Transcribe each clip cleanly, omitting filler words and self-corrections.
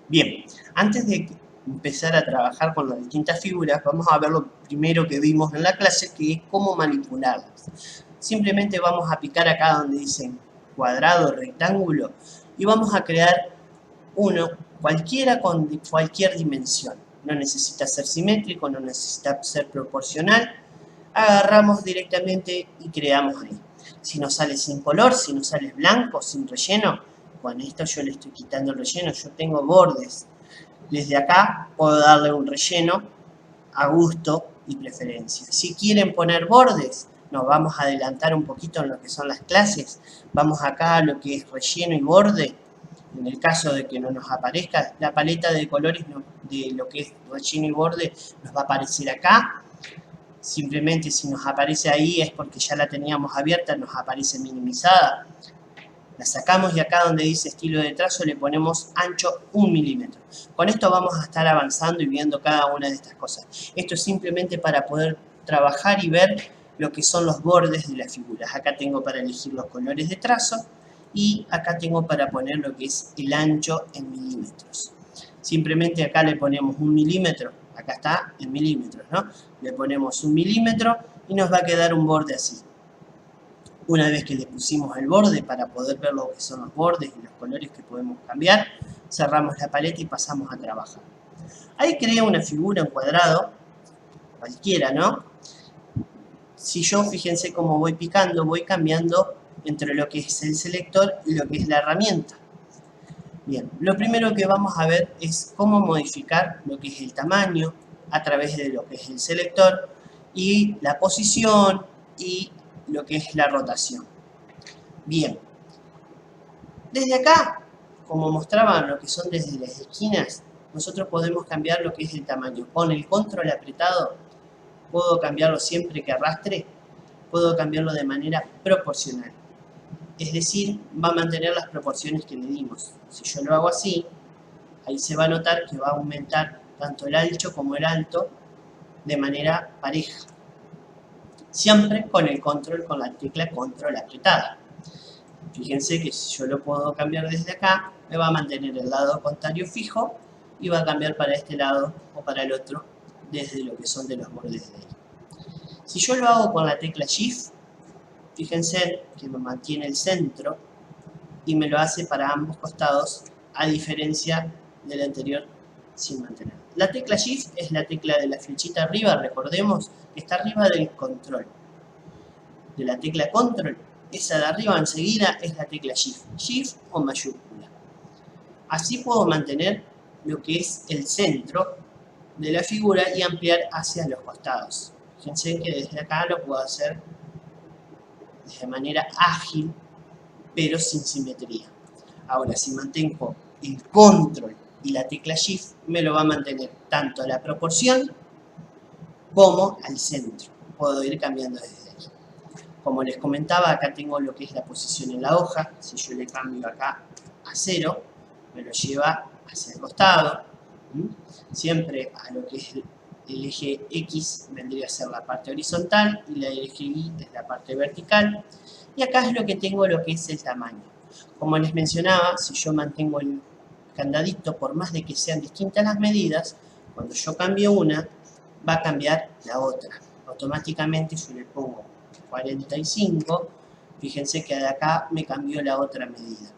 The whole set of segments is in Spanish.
Bien, antes de empezar a trabajar con las distintas figuras, vamos a ver lo primero que vimos en la clase, que es cómo manipularlas. Simplemente vamos a picar acá donde dicen cuadrado, rectángulo, y vamos a crear uno, cualquiera con cualquier dimensión. No necesita ser simétrico, no necesita ser proporcional. Agarramos directamente y creamos ahí. Si nos sale sin color, si nos sale blanco, sin relleno, con esto yo le estoy quitando el relleno, yo tengo bordes. Desde acá puedo darle un relleno a gusto y preferencia. Si quieren poner bordes, nos vamos a adelantar un poquito en lo que son las clases. Vamos acá a lo que es relleno y borde. En el caso de que no nos aparezca la paleta de colores de lo que es relleno y borde, nos va a aparecer acá. Simplemente si nos aparece ahí es porque ya la teníamos abierta, nos aparece minimizada. La sacamos y acá donde dice estilo de trazo le ponemos ancho 1 milímetro. Con esto vamos a estar avanzando y viendo cada una de estas cosas. Esto es simplemente para poder trabajar y ver lo que son los bordes de las figuras. Acá tengo para elegir los colores de trazo y acá tengo para poner lo que es el ancho en milímetros. Simplemente acá le ponemos 1 milímetro, acá está en milímetros, ¿no? Le ponemos 1 milímetro y nos va a quedar un borde así. Una vez que le pusimos el borde para poder ver lo que son los bordes y los colores que podemos cambiar, cerramos la paleta y pasamos a trabajar. Ahí creé una figura en cuadrado, cualquiera, ¿no? Si yo, fíjense cómo voy picando, voy cambiando entre lo que es el selector y lo que es la herramienta. Bien, lo primero que vamos a ver es cómo modificar lo que es el tamaño a través de lo que es el selector y la posición y lo que es la rotación. Bien, desde acá, como mostraban lo que son desde las esquinas, nosotros podemos cambiar lo que es el tamaño. Con el control apretado, puedo cambiarlo siempre que arrastre, puedo cambiarlo de manera proporcional. Es decir, va a mantener las proporciones que le dimos. Si yo lo hago así, ahí se va a notar que va a aumentar tanto el ancho como el alto de manera pareja. Siempre con el control, con la tecla control apretada. Fíjense que si yo lo puedo cambiar desde acá, me va a mantener el lado contrario fijo y va a cambiar para este lado o para el otro desde lo que son de los bordes de ahí. Si yo lo hago con la tecla Shift, fíjense que me mantiene el centro y me lo hace para ambos costados, a diferencia del anterior sin mantener. La tecla Shift es la tecla de la flechita arriba, recordemos que está arriba del control. De la tecla control, esa de arriba enseguida es la tecla Shift, Shift o mayúscula. Así puedo mantener lo que es el centro de la figura y ampliar hacia los costados. Fíjense que desde acá lo puedo hacer de manera ágil, pero sin simetría. Ahora, si mantengo el control y la tecla Shift, me lo va a mantener tanto a la proporción como al centro. Puedo ir cambiando desde ahí. Como les comentaba, acá tengo lo que es la posición en la hoja. Si yo le cambio acá a 0, me lo lleva hacia el costado. Siempre a lo que es el eje X vendría a ser la parte horizontal y el eje Y es la parte vertical. Y acá es lo que tengo, lo que es el tamaño. Como les mencionaba, si yo mantengo el candadito, por más de que sean distintas las medidas, cuando yo cambio una, va a cambiar la otra. Automáticamente yo le pongo 45, fíjense que de acá me cambió la otra medida.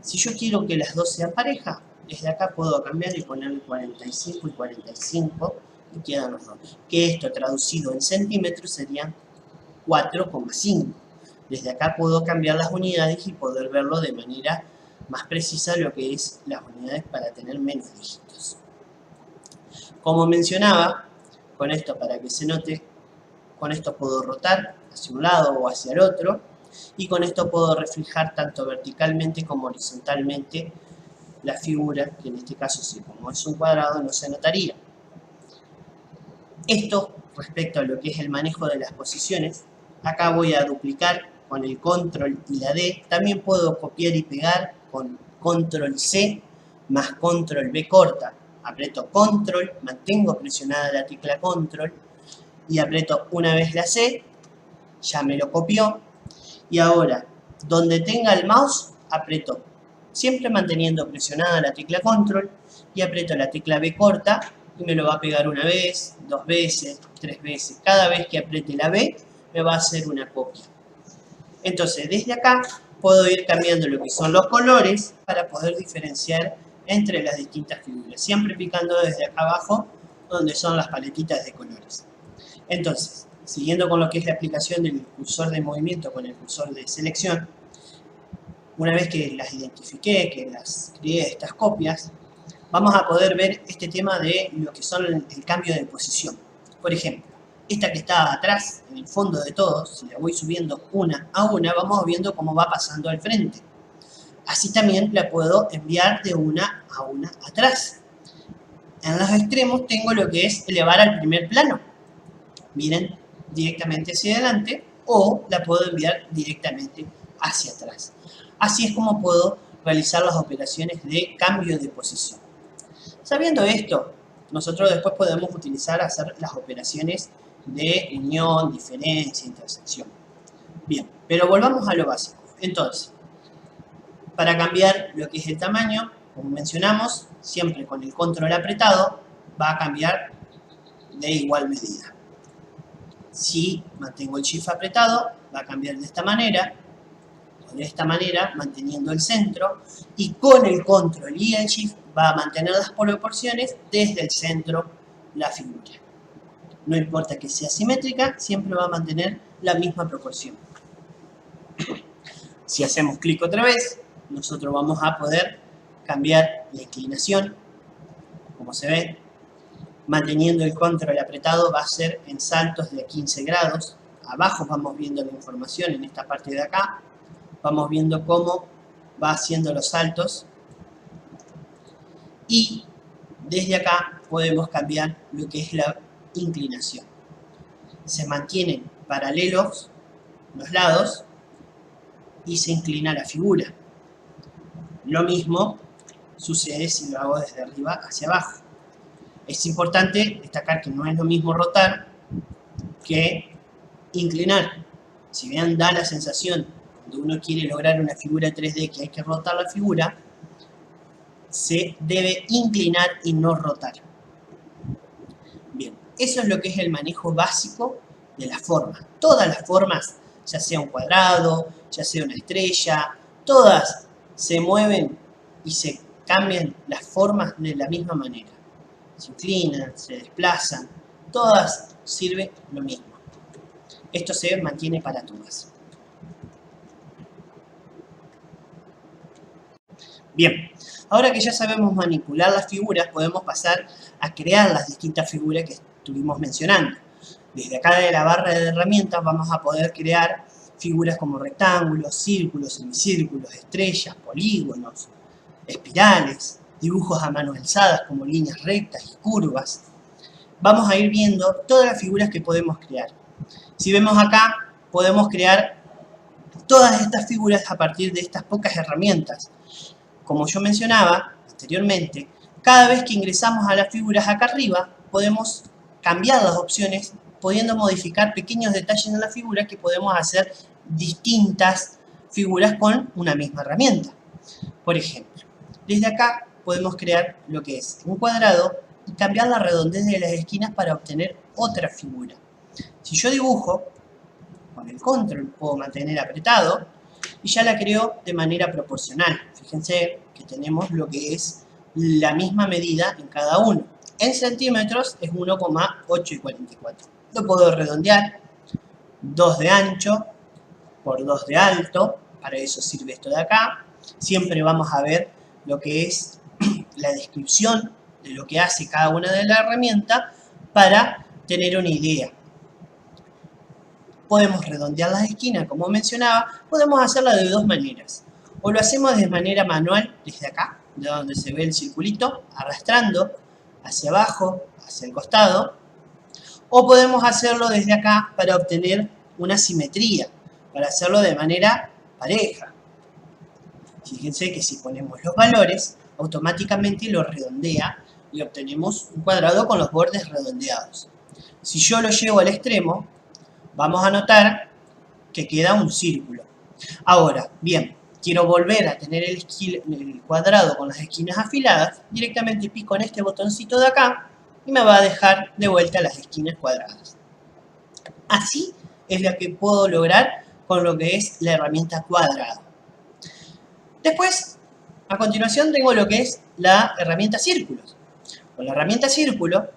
Si yo quiero que las dos sean pareja, desde acá puedo cambiar y ponerle 45 y 45 y quedan los dos. Que esto traducido en centímetros serían 4,5. Desde acá puedo cambiar las unidades y poder verlo de manera más precisa lo que es las unidades para tener menos dígitos. Como mencionaba, con esto para que se note, con esto puedo rotar hacia un lado o hacia el otro y con esto puedo reflejar tanto verticalmente como horizontalmente la figura, que en este caso, si como es un cuadrado, no se notaría. Esto respecto a lo que es el manejo de las posiciones, acá voy a duplicar con el control y la D. También puedo copiar y pegar con control C más control B corta. Aprieto control, mantengo presionada la tecla control y aprieto una vez la C, ya me lo copió. Y ahora, donde tenga el mouse, aprieto siempre manteniendo presionada la tecla control y aprieto la tecla B corta y me lo va a pegar una vez, 2 veces, 3 veces. Cada vez que apriete la B me va a hacer una copia. Entonces desde acá puedo ir cambiando lo que son los colores para poder diferenciar entre las distintas figuras, siempre picando desde acá abajo donde son las paletitas de colores. Entonces, siguiendo con lo que es la aplicación del cursor de movimiento con el cursor de selección, una vez que las identifiqué, que las creé estas copias, vamos a poder ver este tema de lo que son el cambio de posición. Por ejemplo, esta que está atrás, en el fondo de todo, si la voy subiendo una a una, vamos viendo cómo va pasando al frente. Así también la puedo enviar de una a una atrás. En los extremos tengo lo que es elevar al primer plano. Miren, directamente hacia adelante, o la puedo enviar directamente hacia atrás. Así es como puedo realizar las operaciones de cambio de posición. Sabiendo esto, nosotros después podemos hacer las operaciones de unión, diferencia, intersección. Bien, pero volvamos a lo básico. Entonces, para cambiar lo que es el tamaño, como mencionamos, siempre con el control apretado va a cambiar de igual medida. Si mantengo el shift apretado, va a cambiar de esta manera, manteniendo el centro, y con el control y el shift va a mantener las proporciones desde el centro la figura. No importa que sea simétrica, siempre va a mantener la misma proporción. Si hacemos clic otra vez, nosotros vamos a poder cambiar la inclinación, como se ve. Manteniendo el control apretado va a ser en saltos de 15 grados. Abajo vamos viendo la información en esta parte de acá. Vamos viendo cómo va haciendo los saltos. Y desde acá podemos cambiar lo que es la inclinación. Se mantienen paralelos los lados y se inclina la figura. Lo mismo sucede si lo hago desde arriba hacia abajo. Es importante destacar que no es lo mismo rotar que inclinar. Si bien da la sensación, cuando uno quiere lograr una figura 3D que hay que rotar la figura, se debe inclinar y no rotar. Bien, eso es lo que es el manejo básico de las formas. Todas las formas, ya sea un cuadrado, ya sea una estrella, todas se mueven y se cambian las formas de la misma manera. Se inclinan, se desplazan, todas sirven lo mismo. Esto se mantiene para todas. Bien, ahora que ya sabemos manipular las figuras, podemos pasar a crear las distintas figuras que estuvimos mencionando. Desde acá de la barra de herramientas vamos a poder crear figuras como rectángulos, círculos, semicírculos, estrellas, polígonos, espirales, dibujos a mano alzada como líneas rectas y curvas. Vamos a ir viendo todas las figuras que podemos crear. Si vemos acá, podemos crear todas estas figuras a partir de estas pocas herramientas. Como yo mencionaba anteriormente, cada vez que ingresamos a las figuras acá arriba, podemos cambiar las opciones, pudiendo modificar pequeños detalles en la figura que podemos hacer distintas figuras con una misma herramienta. Por ejemplo, desde acá podemos crear lo que es un cuadrado y cambiar la redondez de las esquinas para obtener otra figura. Si yo dibujo, con el control puedo mantener apretado y ya la creo de manera proporcional. Fíjense que tenemos lo que es la misma medida en cada uno. En centímetros es 1,844. Lo puedo redondear, 2 de ancho por 2 de alto, para eso sirve esto de acá. Siempre vamos a ver lo que es la descripción de lo que hace cada una de las herramientas para tener una idea. Podemos redondear las esquinas, como mencionaba, podemos hacerla de dos maneras. O lo hacemos de manera manual, desde acá, de donde se ve el circulito, arrastrando hacia abajo, hacia el costado. O podemos hacerlo desde acá para obtener una simetría, para hacerlo de manera pareja. Fíjense que si ponemos los valores, automáticamente lo redondea y obtenemos un cuadrado con los bordes redondeados. Si yo lo llevo al extremo, vamos a notar que queda un círculo. Ahora, bien, quiero volver a tener el cuadrado con las esquinas afiladas, directamente pico en este botoncito de acá y me va a dejar de vuelta las esquinas cuadradas. Así es lo que puedo lograr con lo que es la herramienta cuadrado. Después, a continuación, tengo lo que es la herramienta círculos. Con la herramienta círculo,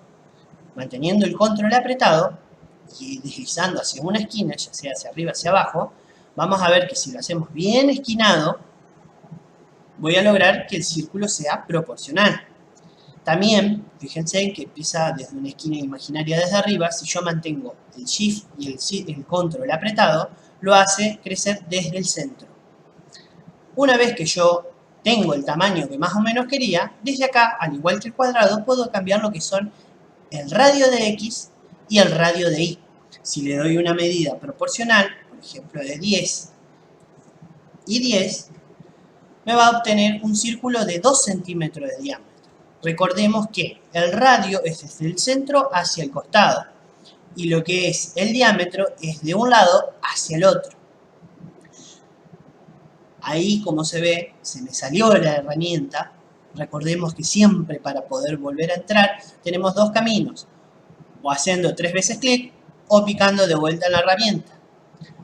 manteniendo el control apretado y deslizando hacia una esquina, ya sea hacia arriba o hacia abajo, vamos a ver que si lo hacemos bien esquinado, voy a lograr que el círculo sea proporcional. También, fíjense que empieza desde una esquina imaginaria desde arriba. Si yo mantengo el Shift y el Control apretado, lo hace crecer desde el centro. Una vez que yo tengo el tamaño que más o menos quería, desde acá, al igual que el cuadrado, puedo cambiar lo que son el radio de X y el radio de Y. Si le doy una medida proporcional, por ejemplo de 10 y 10, me va a obtener un círculo de 2 centímetros de diámetro. Recordemos que el radio es desde el centro hacia el costado y lo que es el diámetro es de un lado hacia el otro. Ahí, como se ve, se me salió la herramienta. Recordemos que siempre para poder volver a entrar tenemos dos caminos, o haciendo 3 veces clic o picando de vuelta en la herramienta.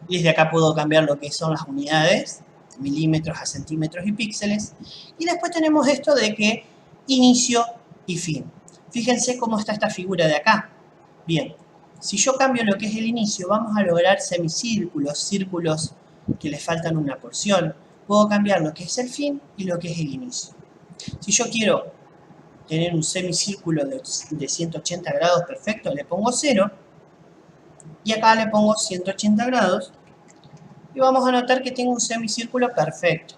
Desde acá puedo cambiar lo que son las unidades, milímetros a centímetros y píxeles. Y después tenemos esto de que inicio y fin. Fíjense cómo está esta figura de acá. Bien, si yo cambio lo que es el inicio, vamos a lograr semicírculos, círculos que le faltan una porción. Puedo cambiar lo que es el fin y lo que es el inicio. Si yo quiero tener un semicírculo de 180 grados perfecto, le pongo 0. Y acá le pongo 180 grados. Y vamos a notar que tengo un semicírculo perfecto.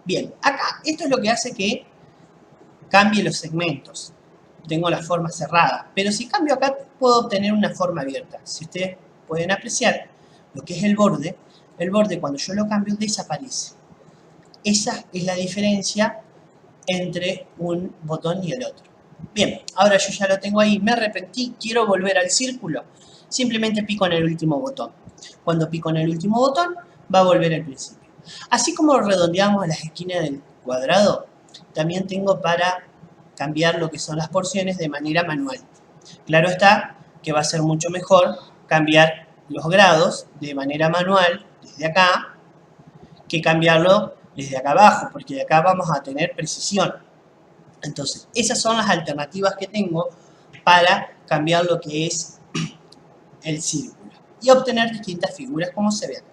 Bien, acá esto es lo que hace que cambie los segmentos. Tengo la forma cerrada. Pero si cambio acá, puedo obtener una forma abierta. Si ustedes pueden apreciar lo que es el borde cuando yo lo cambio desaparece. Esa es la diferencia entre un botón y el otro. Bien, ahora yo ya lo tengo ahí, me arrepentí, quiero volver al círculo. Simplemente pico en el último botón. Cuando pico en el último botón, va a volver al principio. Así como redondeamos las esquinas del cuadrado, también tengo para cambiar lo que son las porciones de manera manual. Claro está que va a ser mucho mejor cambiar los grados de manera manual desde acá que cambiarlo desde acá abajo, porque de acá vamos a tener precisión. Entonces, esas son las alternativas que tengo para cambiar lo que es el círculo y obtener distintas figuras como se ve acá.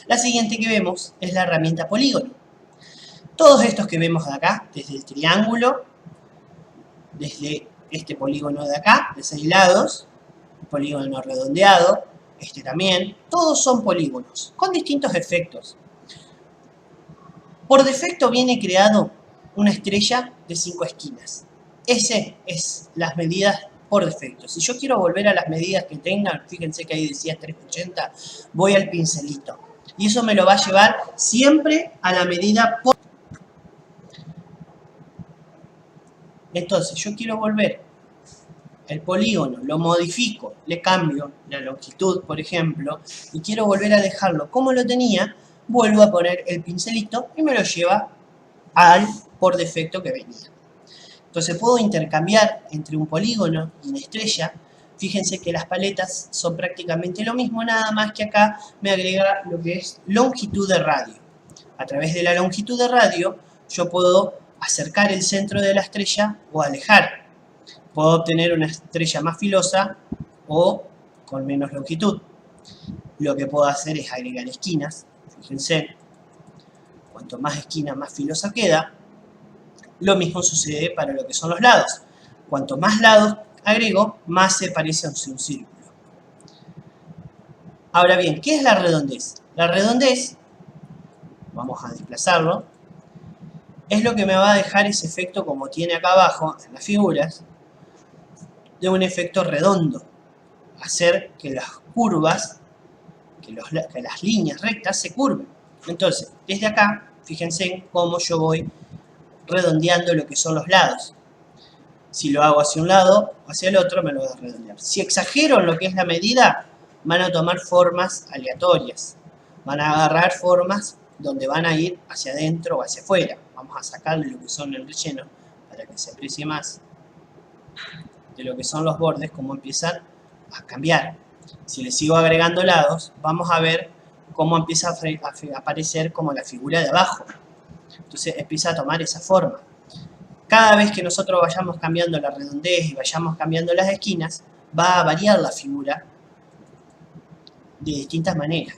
La siguiente que vemos es la herramienta polígono. Todos estos que vemos de acá, desde el triángulo, desde este polígono de acá, de 6 lados, el polígono redondeado, este también, todos son polígonos, con distintos efectos. Por defecto viene creado una estrella de 5 esquinas. Ese es las medidas por defecto. Si yo quiero volver a las medidas que tengan, fíjense que ahí decía 380, voy al pincelito. Y eso me lo va a llevar siempre a la medida por... Entonces, yo quiero volver el polígono, lo modifico, le cambio la longitud, por ejemplo, y quiero volver a dejarlo como lo tenía, vuelvo a poner el pincelito y me lo lleva al por defecto que venía. Entonces puedo intercambiar entre un polígono y una estrella. Fíjense que las paletas son prácticamente lo mismo, nada más que acá me agrega lo que es longitud de radio. A través de la longitud de radio yo puedo acercar el centro de la estrella o alejar. Puedo obtener una estrella más filosa o con menos longitud. Lo que puedo hacer es agregar esquinas. Fíjense, cuanto más esquina, más filosa queda. Lo mismo sucede para lo que son los lados. Cuanto más lados agrego, más se parece a un círculo. Ahora bien, ¿qué es la redondez? La redondez, vamos a desplazarlo, es lo que me va a dejar ese efecto como tiene acá abajo en las figuras, de un efecto redondo. Hacer que las curvas, que las líneas rectas se curven. Entonces, desde acá, fíjense cómo yo voy redondeando lo que son los lados. Si lo hago hacia un lado o hacia el otro, me lo voy a redondear. Si exagero en lo que es la medida, van a tomar formas aleatorias. Van a agarrar formas donde van a ir hacia adentro o hacia afuera. Vamos a sacarle lo que son el relleno para que se aprecie más de lo que son los bordes, cómo empiezan a cambiar. Si le sigo agregando lados, vamos a ver cómo empieza a aparecer como la figura de abajo. Entonces empieza a tomar esa forma. Cada vez que nosotros vayamos cambiando la redondez y vayamos cambiando las esquinas, va a variar la figura de distintas maneras.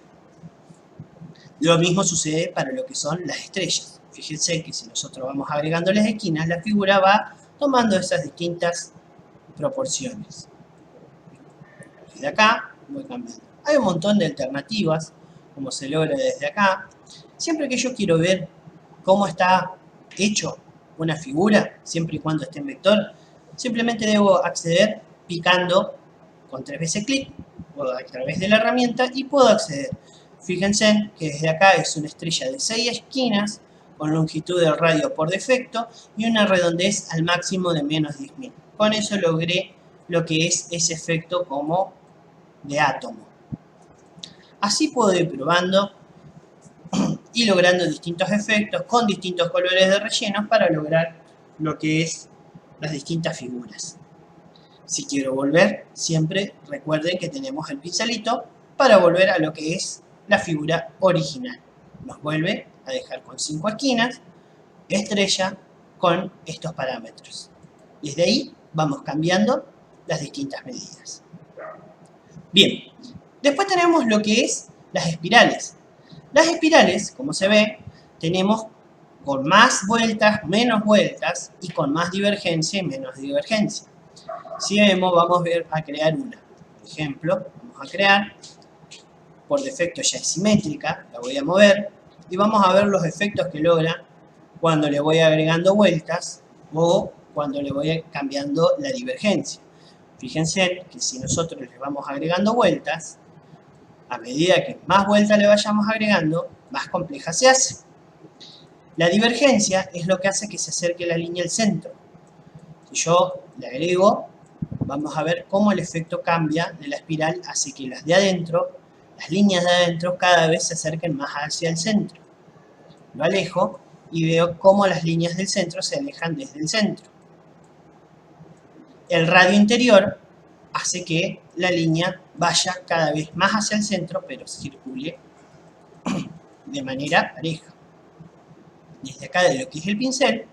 Lo mismo sucede para lo que son las estrellas. Fíjense que si nosotros vamos agregando las esquinas, la figura va tomando esas distintas proporciones. Desde acá voy cambiando. Hay un montón de alternativas, como se logra desde acá. Siempre que yo quiero ver cómo está hecho una figura, siempre y cuando esté en vector, simplemente debo acceder picando con 3 veces clic a través de la herramienta y puedo acceder. Fíjense que desde acá es una estrella de 6 esquinas con longitud de radio por defecto y una redondez al máximo de menos 10.000. Con eso logré lo que es ese efecto como de átomo. Así puedo ir probando y logrando distintos efectos con distintos colores de rellenos para lograr lo que es las distintas figuras. Si quiero volver, siempre recuerden que tenemos el pincelito para volver a lo que es la figura original. Nos vuelve a dejar con 5 esquinas, estrella con estos parámetros. Desde ahí vamos cambiando las distintas medidas. Bien, después tenemos lo que es las espirales. Las espirales, como se ve, tenemos con más vueltas, menos vueltas y con más divergencia y menos divergencia. Si vemos, vamos a crear una. Por ejemplo, vamos a crear, por defecto ya es simétrica, la voy a mover y vamos a ver los efectos que logra cuando le voy agregando vueltas o cuando le voy cambiando la divergencia. Fíjense que si nosotros le vamos agregando vueltas, a medida que más vueltas le vayamos agregando, más compleja se hace. La divergencia es lo que hace que se acerque la línea al centro. Si yo le agrego, vamos a ver cómo el efecto cambia de la espiral, hace que las de adentro, las líneas de adentro, cada vez se acerquen más hacia el centro. Lo alejo y veo cómo las líneas del centro se alejan desde el centro. El radio interior hace que la línea vaya cada vez más hacia el centro, pero circule de manera pareja. Desde acá, de lo que es el pincel,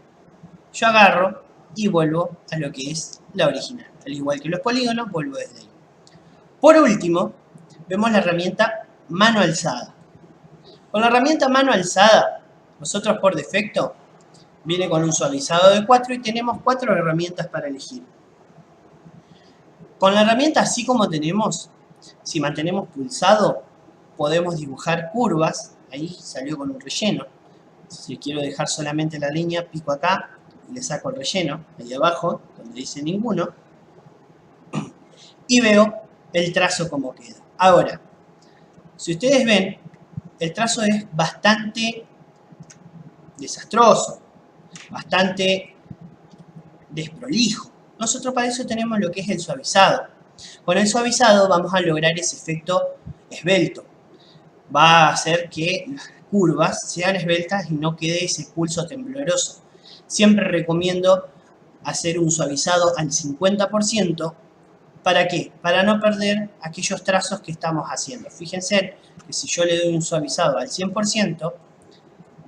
yo agarro y vuelvo a lo que es la original. Al igual que los polígonos, vuelvo desde ahí. Por último, vemos la herramienta mano alzada. Con la herramienta mano alzada, nosotros por defecto, viene con un suavizado de 4 y tenemos 4 herramientas para elegir. Con la herramienta así como tenemos, si mantenemos pulsado, podemos dibujar curvas. Ahí salió con un relleno. Si quiero dejar solamente la línea, pico acá y le saco el relleno, ahí abajo, donde dice ninguno, y veo el trazo como queda. Ahora, si ustedes ven, el trazo es bastante desastroso, bastante desprolijo. Nosotros para eso tenemos lo que es el suavizado. Con el suavizado vamos a lograr ese efecto esbelto. Va a hacer que las curvas sean esbeltas y no quede ese pulso tembloroso. Siempre recomiendo hacer un suavizado al 50%. ¿Para qué? Para no perder aquellos trazos que estamos haciendo. Fíjense que si yo le doy un suavizado al 100%,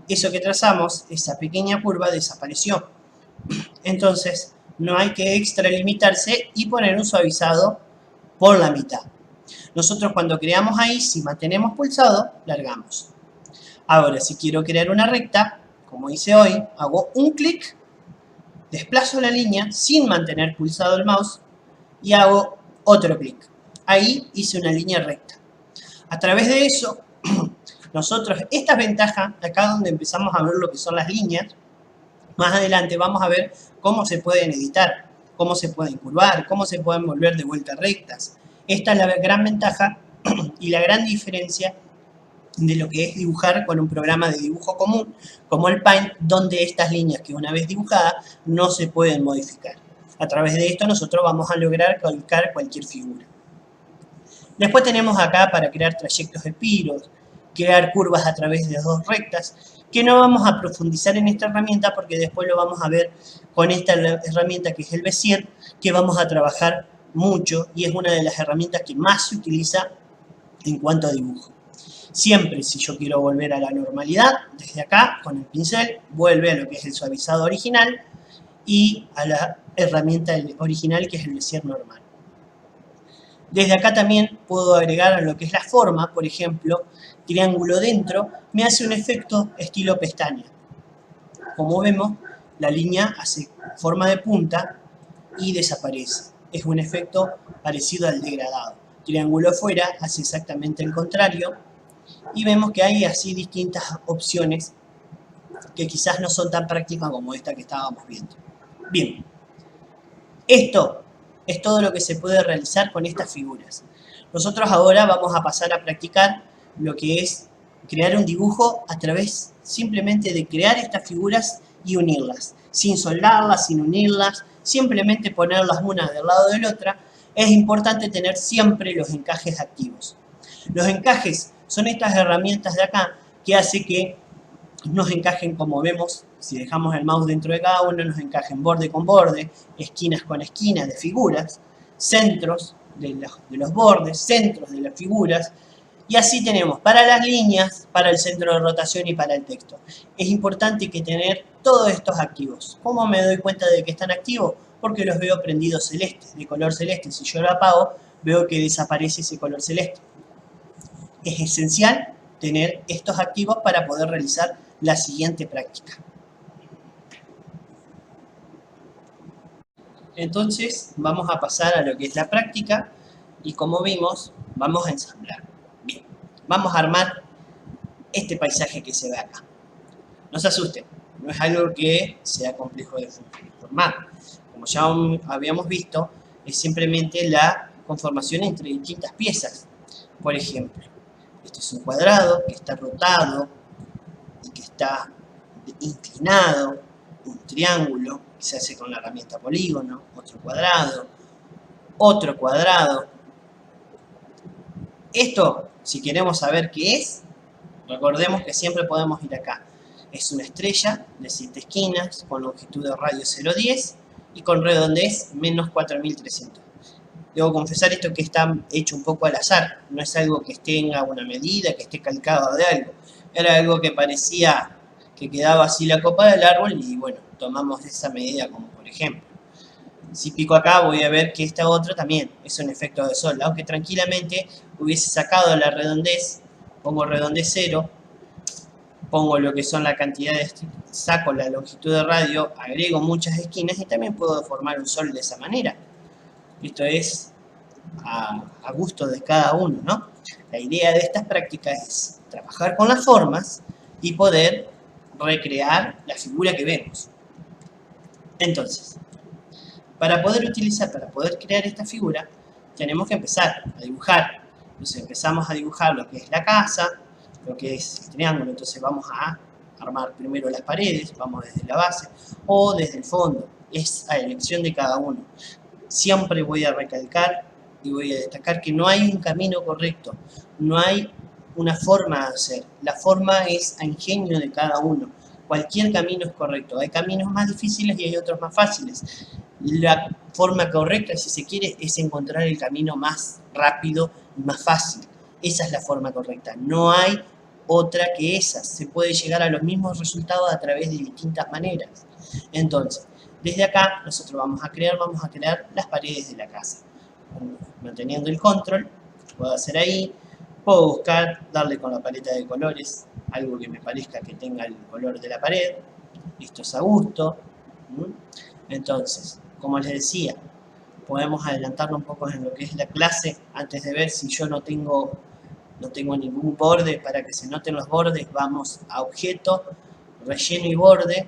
eso que trazamos, esa pequeña curva, desapareció. Entonces, no hay que extralimitarse y poner un suavizado por la mitad. Nosotros cuando creamos ahí, si mantenemos pulsado, largamos. Ahora, si quiero crear una recta, como hice hoy, hago un clic, desplazo la línea sin mantener pulsado el mouse y hago otro clic. Ahí hice una línea recta. A través de eso, nosotros, esta es ventaja, acá donde empezamos a ver lo que son las líneas. Más adelante vamos a ver cómo se pueden editar, cómo se pueden curvar, cómo se pueden volver de vuelta rectas. Esta es la gran ventaja y la gran diferencia de lo que es dibujar con un programa de dibujo común como el Paint, donde estas líneas que una vez dibujadas no se pueden modificar. A través de esto nosotros vamos a lograr calcar cualquier figura. Después tenemos acá para crear trayectos de espiros, crear curvas a través de dos rectas, que no vamos a profundizar en esta herramienta porque después lo vamos a ver con esta herramienta que es el Bezier, que vamos a trabajar mucho y es una de las herramientas que más se utiliza en cuanto a dibujo. Siempre, si yo quiero volver a la normalidad, desde acá, con el pincel, vuelve a lo que es el suavizado original y a la herramienta original que es el Bezier normal. Desde acá también puedo agregar a lo que es la forma, por ejemplo, triángulo dentro, me hace un efecto estilo pestaña. Como vemos, la línea hace forma de punta y desaparece. Es un efecto parecido al degradado. Triángulo fuera hace exactamente el contrario y vemos que hay así distintas opciones que quizás no son tan prácticas como esta que estábamos viendo. Bien, esto es todo lo que se puede realizar con estas figuras. Nosotros ahora vamos a pasar a practicar lo que es crear un dibujo a través simplemente de crear estas figuras y unirlas, sin soldarlas, sin unirlas, simplemente ponerlas una del lado de la otra. Es importante tener siempre los encajes activos. Los encajes son estas herramientas de acá que hace que nos encajen, como vemos, si dejamos el mouse dentro de cada uno, nos encajen borde con borde, esquinas con esquinas de figuras, centros de los bordes, centros de las figuras, y así tenemos para las líneas, para el centro de rotación y para el texto. Es importante que tener todos estos activos. ¿Cómo me doy cuenta de que están activos? Porque los veo prendidos celestes, de color celeste. Si yo lo apago, veo que desaparece ese color celeste. Es esencial tener estos activos para poder realizar la siguiente práctica. Entonces vamos a pasar a lo que es la práctica y como vimos vamos a ensamblar. Bien, vamos a armar este paisaje que se ve acá. No se asusten, no es algo que sea complejo de formar. Como ya habíamos visto, es simplemente la conformación entre distintas piezas. Por ejemplo, este es un cuadrado que está rotado y que está inclinado, un triángulo que se hace con la herramienta polígono, otro cuadrado. Esto, si queremos saber qué es, recordemos que siempre podemos ir acá. Es una estrella de 7 esquinas con longitud de radio 0,10 y con redondez menos 4300. Debo confesar esto que está hecho un poco al azar, no es algo que tenga una medida, que esté calcado de algo. Era algo que parecía que quedaba así la copa del árbol y bueno, tomamos esa medida como por ejemplo. Si pico acá voy a ver que esta otra también es un efecto de sol, aunque tranquilamente hubiese sacado la redondez, pongo redondez 0, pongo lo que son la cantidad de, saco la longitud de radio, agrego muchas esquinas y también puedo formar un sol de esa manera. Esto es a gusto de cada uno, ¿no? La idea de estas prácticas es trabajar con las formas y poder recrear la figura que vemos. Entonces, para poder crear esta figura, tenemos que empezar a dibujar. Entonces empezamos a dibujar lo que es la casa, lo que es el triángulo. Entonces vamos a armar primero las paredes, vamos desde la base o desde el fondo. Es a elección de cada uno. Siempre voy a recalcar y voy a destacar que no hay un camino correcto, no hay una forma de hacer. La forma es a ingenio de cada uno. Cualquier camino es correcto. Hay caminos más difíciles y hay otros más fáciles. La forma correcta, si se quiere, es encontrar el camino más rápido y más fácil. Esa es la forma correcta. No hay otra que esa. Se puede llegar a los mismos resultados a través de distintas maneras. Entonces, desde acá nosotros vamos a crear las paredes de la casa. Manteniendo el control, puedo hacer ahí, puedo buscar, darle con la paleta de colores, algo que me parezca que tenga el color de la pared. Esto es a gusto. Entonces, como les decía, podemos adelantarnos un poco en lo que es la clase antes de ver si yo no tengo ningún borde. Para que se noten los bordes, vamos a objeto, relleno y borde.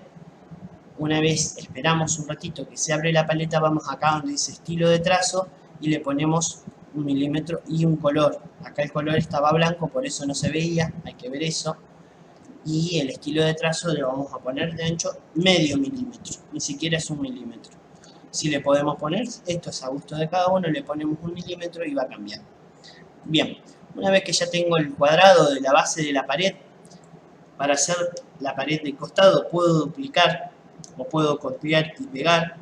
Una vez esperamos un ratito que se abre la paleta, vamos acá donde dice estilo de trazo y le ponemos 1 milímetro y un color. Acá el color estaba blanco, por eso no se veía, hay que ver eso. Y el estilo de trazo le vamos a poner de ancho medio milímetro, ni siquiera es 1 milímetro. Si le podemos poner, esto es a gusto de cada uno, le ponemos 1 milímetro y va a cambiar. Bien, Una vez que ya tengo el cuadrado de la base de la pared, para hacer la pared de costado puedo duplicar o puedo copiar y pegar.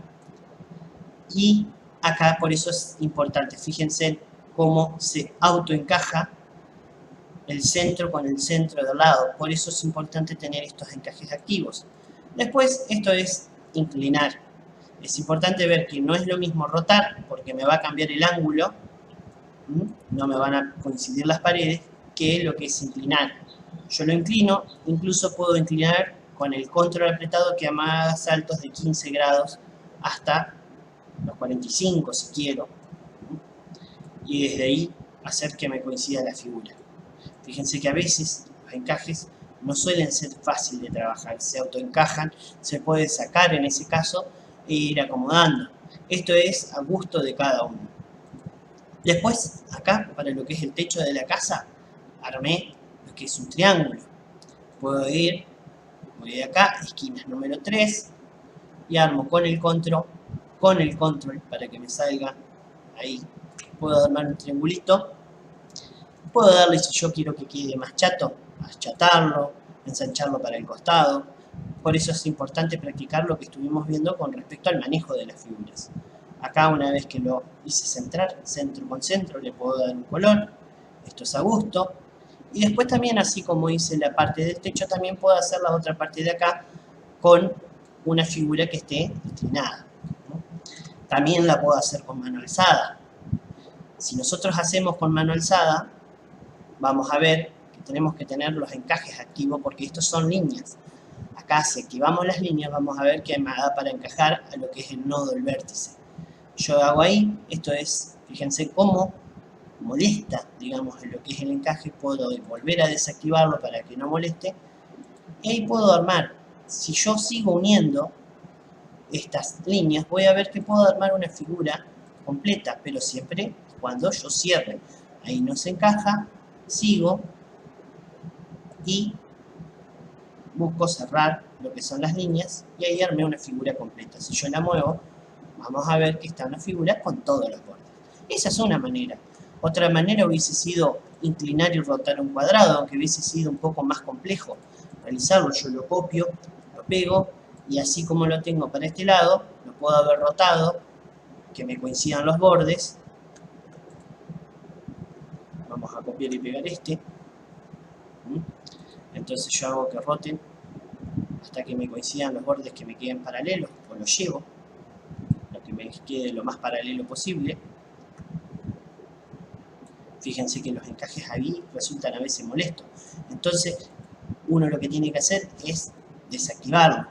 Y acá por eso es importante, fíjense cómo se autoencaja el centro con el centro de al lado. Por eso es importante tener estos encajes activos. Después esto es inclinar. Es importante ver que no es lo mismo rotar, porque me va a cambiar el ángulo, no me van a coincidir las paredes, que lo que es inclinar. Yo lo inclino, incluso puedo inclinar con el control apretado que a más saltos de 15 grados hasta los 45 si quiero. Y desde ahí hacer que me coincida la figura. Fíjense que a veces los encajes no suelen ser fáciles de trabajar, se autoencajan, se puede sacar en ese caso e ir acomodando. Esto es a gusto de cada uno. Después, acá, para lo que es el techo de la casa, armé lo que es un triángulo. Puedo ir, voy de acá, esquinas número 3, y armo con el control, para que me salga ahí. Puedo armar un triangulito. Puedo darle, si yo quiero que quede más chato, achatarlo, ensancharlo para el costado. Por eso es importante practicar lo que estuvimos viendo con respecto al manejo de las figuras. Acá, una vez que lo hice centrar, centro con centro, le puedo dar un color. Esto es a gusto. Y después también, así como hice la parte del techo, también puedo hacer la otra parte de acá con una figura que esté inclinada. También la puedo hacer con mano alzada. Si nosotros hacemos con mano alzada, vamos a ver que tenemos que tener los encajes activos porque estos son líneas. Acá, si activamos las líneas, vamos a ver que me da para encajar a lo que es el nodo, el vértice. Yo hago ahí, esto es, fíjense cómo molesta, digamos, en lo que es el encaje. Puedo volver a desactivarlo para que no moleste. Y ahí puedo armar. Si yo sigo uniendo estas líneas, voy a ver que puedo armar una figura completa, pero siempre cuando yo cierre. Ahí no se encaja, sigo y busco cerrar lo que son las líneas y ahí armé una figura completa. Si yo la muevo, vamos a ver que está una figura con todos los bordes. Esa es una manera. Otra manera hubiese sido inclinar y rotar un cuadrado, aunque hubiese sido un poco más complejo realizarlo. Yo lo copio, lo pego y así como lo tengo para este lado, lo puedo haber rotado, que me coincidan los bordes. Vamos a copiar y pegar este. Entonces yo hago que roten hasta que me coincidan los bordes que me queden paralelos, o los llevo, lo que me quede lo más paralelo posible. Fíjense que los encajes ahí resultan a veces molestos. Entonces uno lo que tiene que hacer es desactivarlo.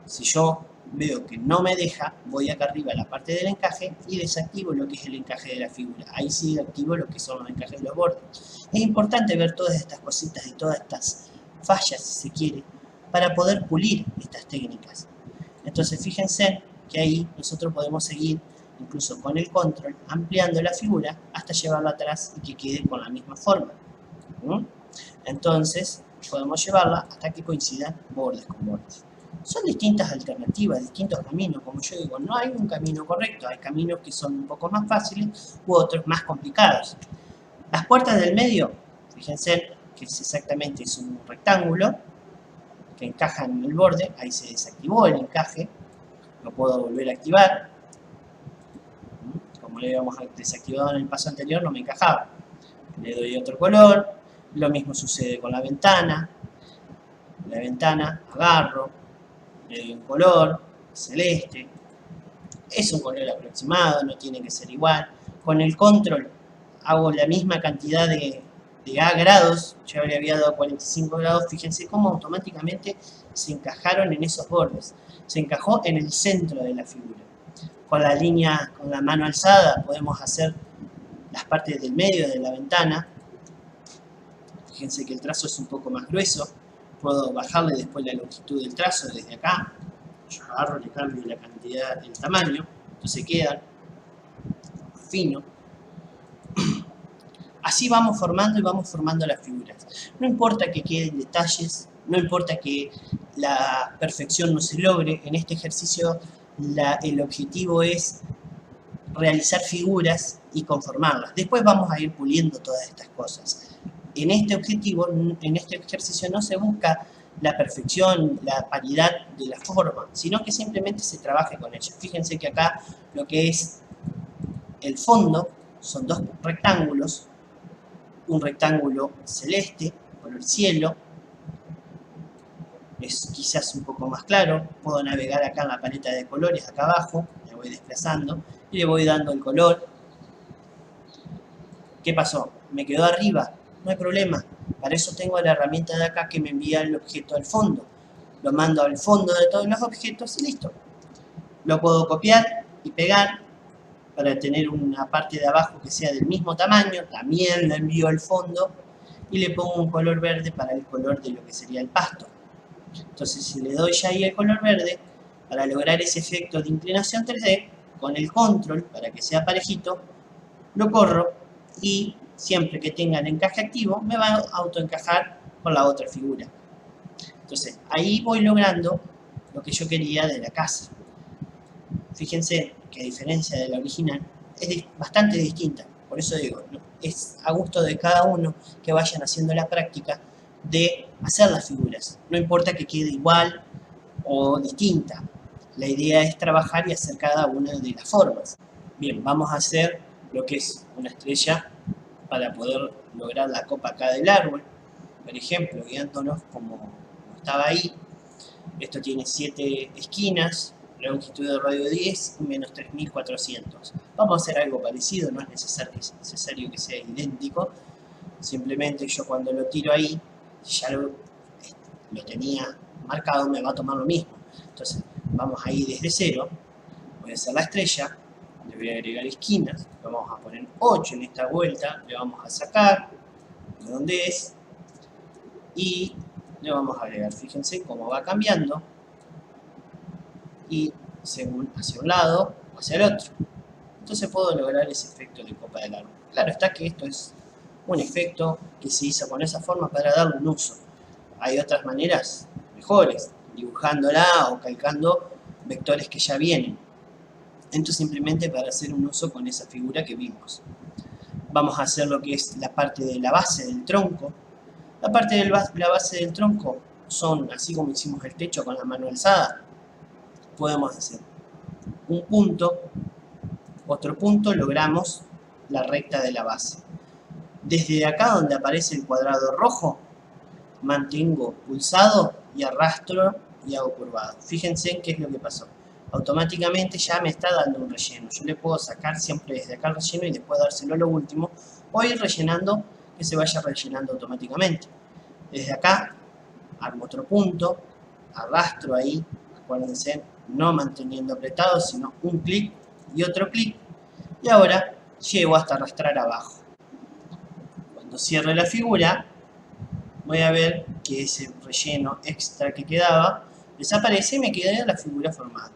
Si yo veo que no me deja, voy acá arriba a la parte del encaje y desactivo lo que es el encaje de la figura. Ahí sí activo lo que son los encajes de los bordes. Es importante ver todas estas cositas y todas estas fallas, si se quiere, para poder pulir estas técnicas. Entonces fíjense que ahí nosotros podemos seguir incluso con el control ampliando la figura hasta llevarla atrás y que quede con la misma forma. Entonces podemos llevarla hasta que coincidan bordes con bordes. Son distintas alternativas, distintos caminos. Como yo digo, no hay un camino correcto. Hay caminos que son un poco más fáciles u otros más complicados. Las puertas del medio, fíjense que es exactamente un rectángulo que encaja en el borde. Ahí se desactivó el encaje. Lo puedo volver a activar. Como le habíamos desactivado en el paso anterior, no me encajaba. Le doy otro color. Lo mismo sucede con la ventana. La ventana, agarro, le doy un color, celeste. Es un color aproximado, no tiene que ser igual. Con el control hago la misma cantidad de A grados. Yo le había dado 45 grados. Fíjense cómo automáticamente se encajaron en esos bordes. Se encajó en el centro de la figura. Con la línea, con la mano alzada, podemos hacer las partes del medio de la ventana. Fíjense que el trazo es un poco más grueso. Puedo bajarle después la longitud del trazo desde acá. Yo agarro, le cambio la cantidad, el tamaño, entonces queda más fino. Así vamos formando y vamos formando las figuras. No importa que queden detalles, no importa que la perfección no se logre. En este ejercicio el objetivo es realizar figuras y conformarlas. Después vamos a ir puliendo todas estas cosas. En este objetivo, en este ejercicio no se busca la perfección, la paridad de la forma, sino que simplemente se trabaje con ella. Fíjense que acá lo que es el fondo son dos rectángulos, un rectángulo celeste, color cielo, es quizás un poco más claro, puedo navegar acá en la paleta de colores, acá abajo, me voy desplazando y le voy dando el color. ¿Qué pasó? ¿Me quedó arriba? No hay problema, para eso tengo la herramienta de acá que me envía el objeto al fondo. Lo mando al fondo de todos los objetos y listo. Lo puedo copiar y pegar para tener una parte de abajo que sea del mismo tamaño, también lo envío al fondo y le pongo un color verde para el color de lo que sería el pasto. Entonces si le doy ya ahí el color verde, para lograr ese efecto de inclinación 3D, con el control, para que sea parejito, lo corro y siempre que tenga el encaje activo, me va a autoencajar con la otra figura. Entonces ahí voy logrando lo que yo quería de la casa. Fíjense que a diferencia de la original, es bastante distinta. Por eso digo, es a gusto de cada uno que vayan haciendo la práctica de hacer las figuras. No importa que quede igual o distinta. La idea es trabajar y hacer cada una de las formas. Bien, vamos a hacer lo que es una estrella para poder lograr la copa acá del árbol. Por ejemplo, guiándonos como estaba ahí. Esto tiene 7 esquinas, longitud de radio 10 y menos 3400. Vamos a hacer algo parecido, no es necesario que sea idéntico. Simplemente yo cuando lo tiro ahí, ya lo tenía marcado, me va a tomar lo mismo. Entonces vamos ahí desde cero, voy a hacer la estrella, le voy a agregar esquinas, le vamos a poner 8 en esta vuelta, le vamos a sacar de donde es y le vamos a agregar, fíjense cómo va cambiando y según hacia un lado o hacia el otro. Entonces puedo lograr ese efecto de copa del árbol. Claro está que esto es un efecto que se hizo con esa forma para darle un uso. Hay otras maneras mejores, dibujándola o calcando vectores que ya vienen. Esto simplemente para hacer un uso con esa figura que vimos. Vamos a hacer lo que es la parte de la base del tronco. La parte de la base del tronco son, así como hicimos el techo con la mano alzada, podemos hacer un punto, otro punto, logramos la recta de la base. Desde acá donde aparece el cuadrado rojo, mantengo pulsado y arrastro y hago curvado. Fíjense en qué es lo que pasó. Automáticamente ya me está dando un relleno. Yo le puedo sacar siempre desde acá el relleno y después dárselo a lo último, o ir rellenando, que se vaya rellenando automáticamente. Desde acá armo otro punto, arrastro ahí, acuérdense, no manteniendo apretado, sino un clic y otro clic, y ahora llego hasta arrastrar abajo. Cuando cierre la figura, voy a ver que ese relleno extra que quedaba desaparece y me queda la figura formada.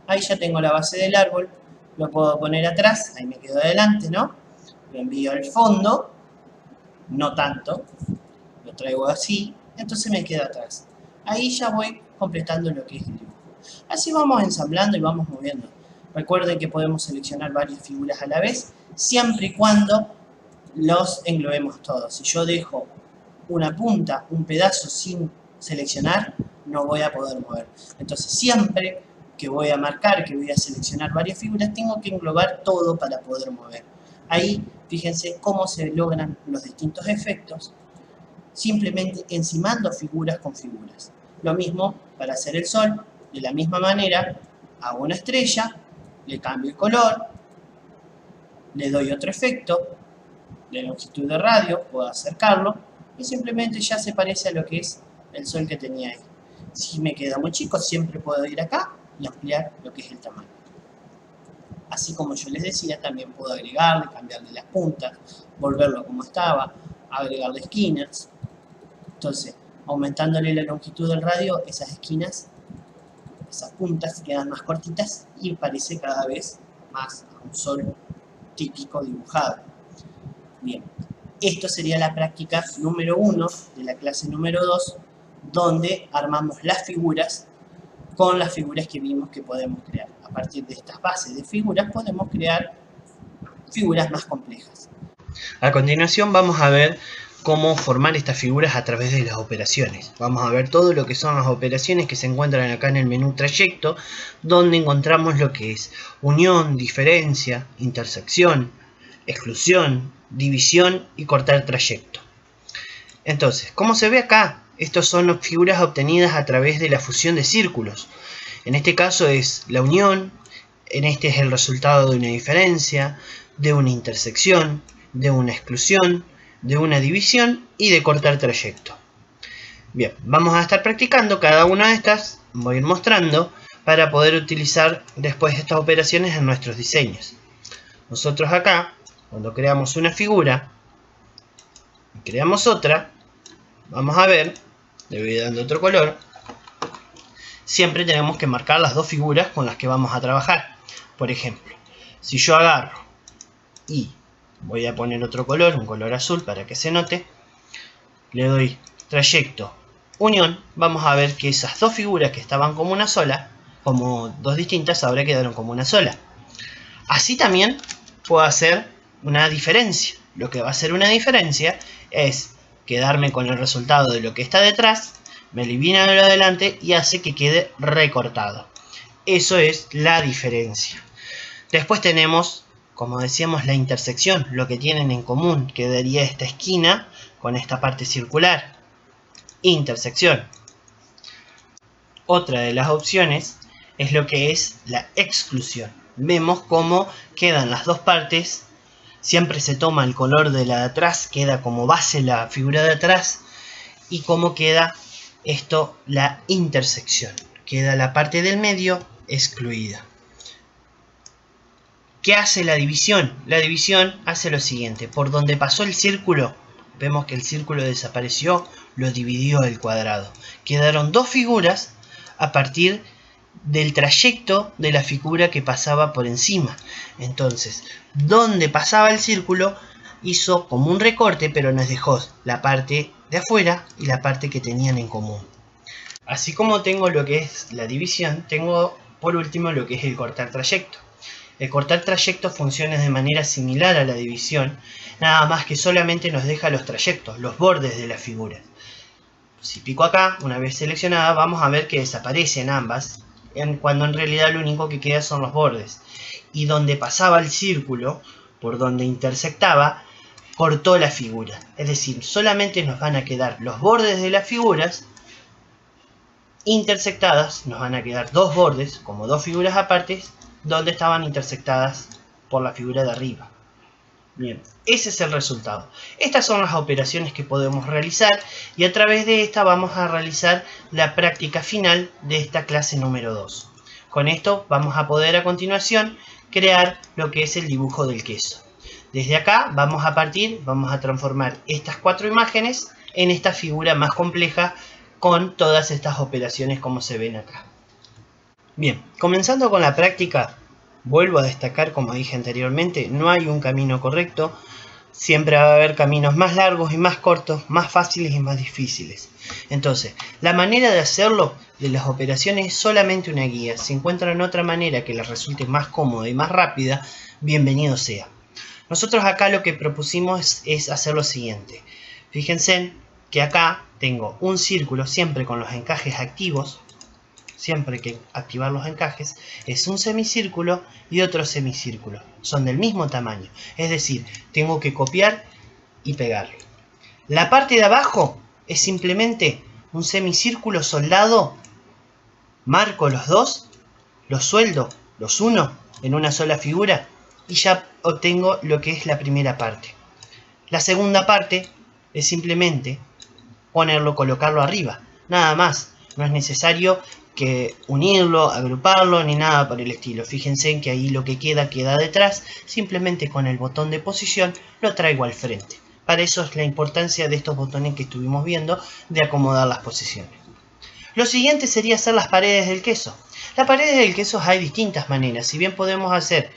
Ahí ya tengo la base del árbol, lo puedo poner atrás, ahí me quedo adelante, ¿no? Lo envío al fondo, no tanto, lo traigo así, entonces me queda atrás. Ahí ya voy completando lo que es el dibujo. Así vamos ensamblando y vamos moviendo. Recuerden que podemos seleccionar varias figuras a la vez, siempre y cuando los englobemos todos. Si yo dejo una punta, un pedazo sin seleccionar, no voy a poder mover. Entonces siempre que voy a marcar, que voy a seleccionar varias figuras, tengo que englobar todo para poder mover. Ahí, fíjense cómo se logran los distintos efectos, simplemente encimando figuras con figuras. Lo mismo para hacer el sol, de la misma manera, hago una estrella, le cambio el color, le doy otro efecto, de longitud de radio, puedo acercarlo, y simplemente ya se parece a lo que es el sol que tenía ahí. Si me queda muy chico, siempre puedo ir acá y ampliar lo que es el tamaño. Así como yo les decía, también puedo agregarle, cambiarle las puntas, volverlo como estaba, agregarle esquinas. Entonces, aumentándole la longitud del radio, esas esquinas, esas puntas quedan más cortitas y parece cada vez más a un sol típico dibujado. Bien, esto sería la práctica número 1 de la clase número 2, donde armamos las figuras con las figuras que vimos que podemos crear. A partir de estas bases de figuras podemos crear figuras más complejas. A continuación vamos a ver cómo formar estas figuras a través de las operaciones. Vamos a ver todo lo que son las operaciones que se encuentran acá en el menú trayecto, donde encontramos lo que es unión, diferencia, intersección, exclusión, división y cortar trayecto. Entonces, como se ve acá, estas son figuras obtenidas a través de la fusión de círculos. En este caso es la unión, en este es el resultado de una diferencia, de una intersección, de una exclusión, de una división y de cortar trayecto. Bien, vamos a estar practicando cada una de estas, voy a ir mostrando, para poder utilizar después estas operaciones en nuestros diseños. Nosotros acá, cuando creamos una figura, y creamos otra, vamos a ver, le voy dando otro color, siempre tenemos que marcar las dos figuras con las que vamos a trabajar. Por ejemplo, si yo agarro y voy a poner otro color, un color azul para que se note, le doy trayecto, unión, vamos a ver que esas dos figuras que estaban como una sola, como dos distintas, ahora quedaron como una sola. Así también puedo hacer una diferencia. Lo que va a hacer una diferencia es quedarme con el resultado de lo que está detrás, me elimina de lo de adelante y hace que quede recortado. Eso es la diferencia. Después tenemos, como decíamos, la intersección, lo que tienen en común, que daría esta esquina con esta parte circular. Intersección. Otra de las opciones es lo que es la exclusión. Vemos cómo quedan las dos partes, siempre se toma el color de la de atrás, queda como base la figura de atrás, y cómo queda esto, la intersección. Queda la parte del medio excluida. ¿Qué hace la división? La división hace lo siguiente. Por donde pasó el círculo, vemos que el círculo desapareció, lo dividió el cuadrado. Quedaron dos figuras a partir del trayecto de la figura que pasaba por encima. Entonces, donde pasaba el círculo, hizo como un recorte, pero nos dejó la parte de afuera y la parte que tenían en común. Así como tengo lo que es la división, tengo por último lo que es el cortar trayecto. El cortar trayecto funciona de manera similar a la división, nada más que solamente nos deja los trayectos, los bordes de la figura. Si pico acá, una vez seleccionada, vamos a ver que desaparecen ambas, cuando en realidad lo único que queda son los bordes. Y donde pasaba el círculo, por donde intersectaba, cortó la figura. Es decir, solamente nos van a quedar los bordes de las figuras intersectadas, nos van a quedar dos bordes, como dos figuras aparte, donde estaban intersectadas por la figura de arriba. Bien, ese es el resultado. Estas son las operaciones que podemos realizar y a través de esta vamos a realizar la práctica final de esta clase número 2. Con esto vamos a poder a continuación crear lo que es el dibujo del queso. Desde acá vamos a partir, vamos a transformar estas cuatro imágenes en esta figura más compleja con todas estas operaciones como se ven acá. Bien, comenzando con la práctica, vuelvo a destacar, como dije anteriormente, no hay un camino correcto. Siempre va a haber caminos más largos y más cortos, más fáciles y más difíciles. Entonces, la manera de hacerlo de las operaciones es solamente una guía. Si encuentran otra manera que les resulte más cómoda y más rápida, bienvenido sea. Nosotros acá lo que propusimos es hacer lo siguiente. Fíjense que acá tengo un círculo siempre con los encajes activos. Siempre hay que activar los encajes, es un semicírculo y otro semicírculo. Son del mismo tamaño. Es decir, tengo que copiar y pegarlo. La parte de abajo es simplemente un semicírculo soldado. Marco los dos, los sueldo, los uno en una sola figura y ya obtengo lo que es la primera parte. La segunda parte es simplemente ponerlo, colocarlo arriba. Nada más. No es necesario que unirlo, agruparlo, ni nada por el estilo. Fíjense en que ahí lo que queda detrás. Simplemente con el botón de posición lo traigo al frente. Para eso es la importancia de estos botones que estuvimos viendo de acomodar las posiciones. Lo siguiente sería hacer las paredes del queso. Las paredes del queso hay distintas maneras. Si bien podemos hacer,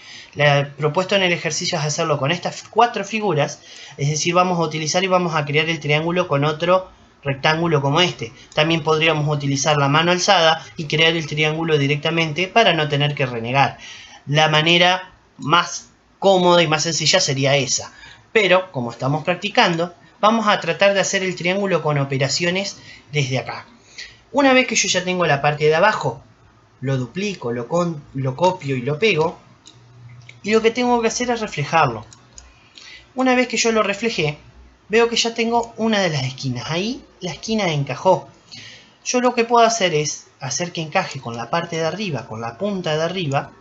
propuesto en el ejercicio es hacerlo con estas cuatro figuras, es decir, vamos a utilizar y vamos a crear el triángulo con otro rectángulo como este. También podríamos utilizar la mano alzada y crear el triángulo directamente para no tener que renegar. La manera más cómoda y más sencilla sería esa. Pero, como estamos practicando, vamos a tratar de hacer el triángulo con operaciones desde acá. Una vez que yo ya tengo la parte de abajo, lo duplico, lo copio y lo pego. Y lo que tengo que hacer es reflejarlo. Una vez que yo lo reflejé, veo que ya tengo una de las esquinas. Ahí la esquina encajó. Yo lo que puedo hacer es hacer que encaje con la parte de arriba, con la punta de arriba.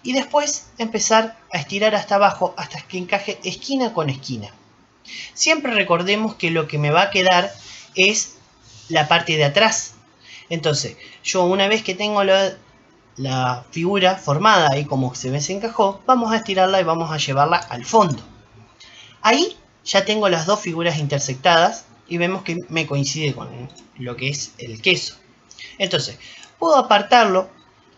Y después empezar a estirar hasta abajo hasta que encaje esquina con esquina. Siempre recordemos que lo que me va a quedar es la parte de atrás. Entonces, yo una vez que tengo la figura formada ahí como se desencajó, vamos a estirarla y vamos a llevarla al fondo. Ahí ya tengo las dos figuras intersectadas y vemos que me coincide con lo que es el queso. Entonces, puedo apartarlo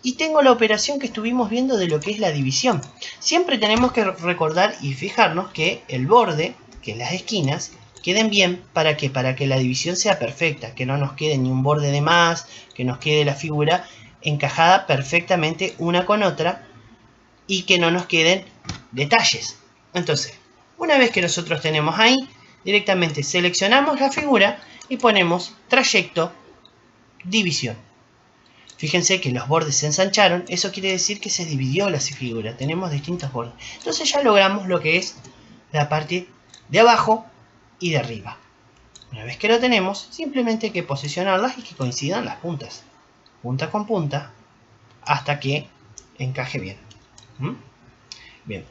y tengo la operación que estuvimos viendo de lo que es la división. Siempre tenemos que recordar y fijarnos que el borde, que las esquinas, queden bien. ¿Para qué? Para que la división sea perfecta, que no nos quede ni un borde de más, que nos quede la figura encajada perfectamente una con otra y que no nos queden detalles. Entonces, una vez que nosotros tenemos ahí, directamente seleccionamos la figura y ponemos trayecto, división. Fíjense que los bordes se ensancharon, eso quiere decir que se dividió la figura, tenemos distintos bordes. Entonces ya logramos lo que es la parte de abajo y de arriba. Una vez que lo tenemos, simplemente hay que posicionarlas y que coincidan las puntas. Punta con punta, hasta que encaje bien. Bien,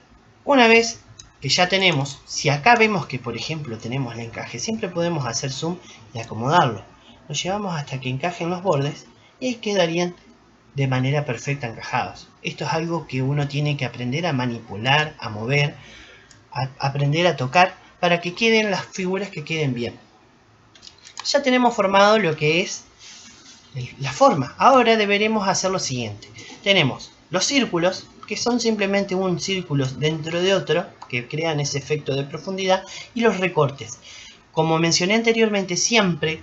una vez que ya tenemos, si acá vemos que por ejemplo tenemos el encaje, siempre podemos hacer zoom y acomodarlo. Lo llevamos hasta que encajen los bordes y ahí quedarían de manera perfecta encajados. Esto es algo que uno tiene que aprender a manipular, a mover, a aprender a tocar para que queden las figuras que queden bien. Ya tenemos formado lo que es la forma. Ahora deberemos hacer lo siguiente. Tenemos los círculos, que son simplemente un círculo dentro de otro, que crean ese efecto de profundidad, y los recortes. Como mencioné anteriormente, siempre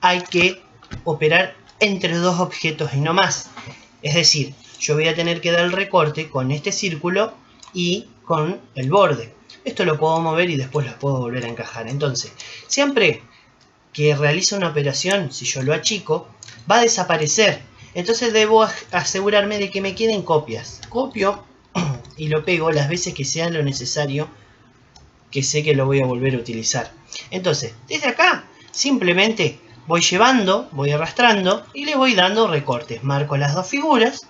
hay que operar entre dos objetos y no más. Es decir, yo voy a tener que dar el recorte con este círculo y con el borde. Esto lo puedo mover y después lo puedo volver a encajar. Entonces, siempre que realice una operación, si yo lo achico, va a desaparecer. Entonces debo asegurarme de que me queden copias. Copio y lo pego las veces que sea lo necesario, que sé que lo voy a volver a utilizar. Entonces, desde acá, simplemente voy llevando, voy arrastrando y le voy dando recortes. Marco las dos figuras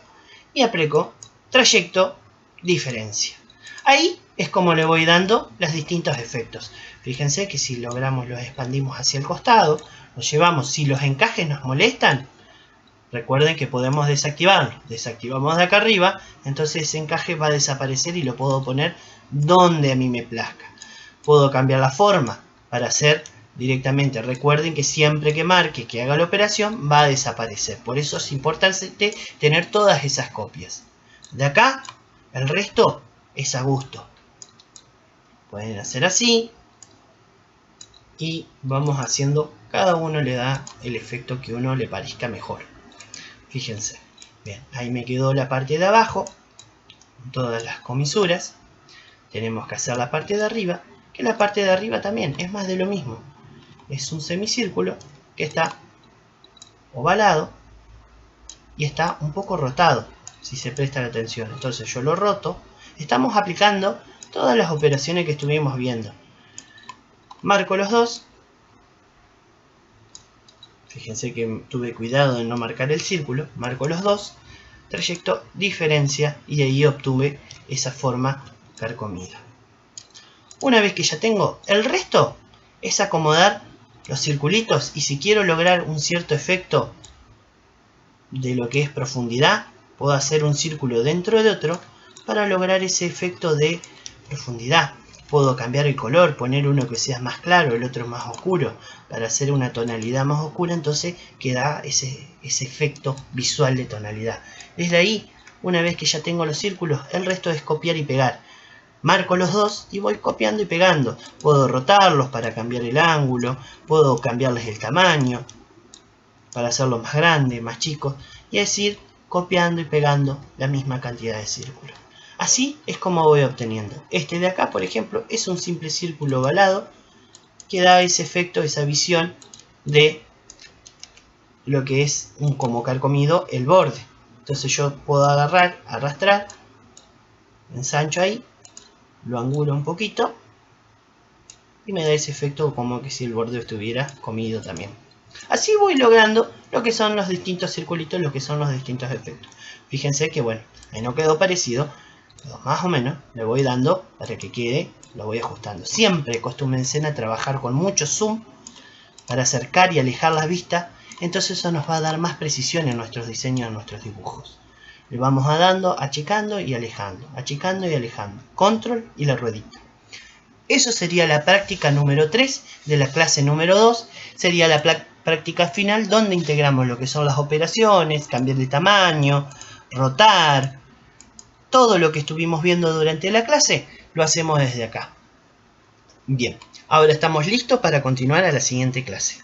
y aplico trayecto, diferencia. Ahí es como le voy dando los distintos efectos. Fíjense que si logramos los expandimos hacia el costado, los llevamos. Si los encajes nos molestan, recuerden que podemos desactivarlo. Desactivamos de acá arriba, entonces ese encaje va a desaparecer y lo puedo poner donde a mí me plazca. Puedo cambiar la forma para hacer directamente. Recuerden que siempre que marque, que haga la operación, va a desaparecer. Por eso es importante tener todas esas copias. De acá, el resto es a gusto. Pueden hacer así. Y vamos haciendo, cada uno le da el efecto que uno le parezca mejor. Fíjense. Bien, ahí me quedó la parte de abajo. Todas las comisuras. Tenemos que hacer la parte de arriba. Que la parte de arriba también es más de lo mismo. Es un semicírculo que está ovalado y está un poco rotado, si se presta la atención. Entonces yo lo roto. Estamos aplicando todas las operaciones que estuvimos viendo. Marco los dos. Fíjense que tuve cuidado de no marcar el círculo. Marco los dos. Trayecto, diferencia, y ahí obtuve esa forma carcomida. Una vez que ya tengo el resto, es acomodar los circulitos, y si quiero lograr un cierto efecto de lo que es profundidad, puedo hacer un círculo dentro de otro para lograr ese efecto de profundidad. Puedo cambiar el color, poner uno que sea más claro, el otro más oscuro, para hacer una tonalidad más oscura, entonces queda ese efecto visual de tonalidad. Desde ahí, una vez que ya tengo los círculos, el resto es copiar y pegar. Marco los dos y voy copiando y pegando. Puedo rotarlos para cambiar el ángulo, puedo cambiarles el tamaño para hacerlos más grandes, más chicos, y es ir copiando y pegando la misma cantidad de círculos. Así es como voy obteniendo. Este de acá, por ejemplo, es un simple círculo ovalado que da ese efecto, esa visión de lo que es como carcomido el borde. Entonces yo puedo agarrar, arrastrar, ensancho ahí, lo angulo un poquito y me da ese efecto como que si el borde estuviera comido también. Así voy logrando lo que son los distintos circulitos, lo que son los distintos efectos. Fíjense que bueno, ahí no quedó parecido, pero más o menos le voy dando para que quede, lo voy ajustando. Siempre acostúmense a trabajar con mucho zoom para acercar y alejar la vista. Entonces eso nos va a dar más precisión en nuestros diseños, en nuestros dibujos. Le vamos a dando, achicando y alejando, achicando y alejando. Control y la ruedita. Eso sería la práctica número 3 de la clase número 2. Sería la práctica final donde integramos lo que son las operaciones, cambiar de tamaño, rotar. Todo lo que estuvimos viendo durante la clase lo hacemos desde acá. Bien, ahora estamos listos para continuar a la siguiente clase.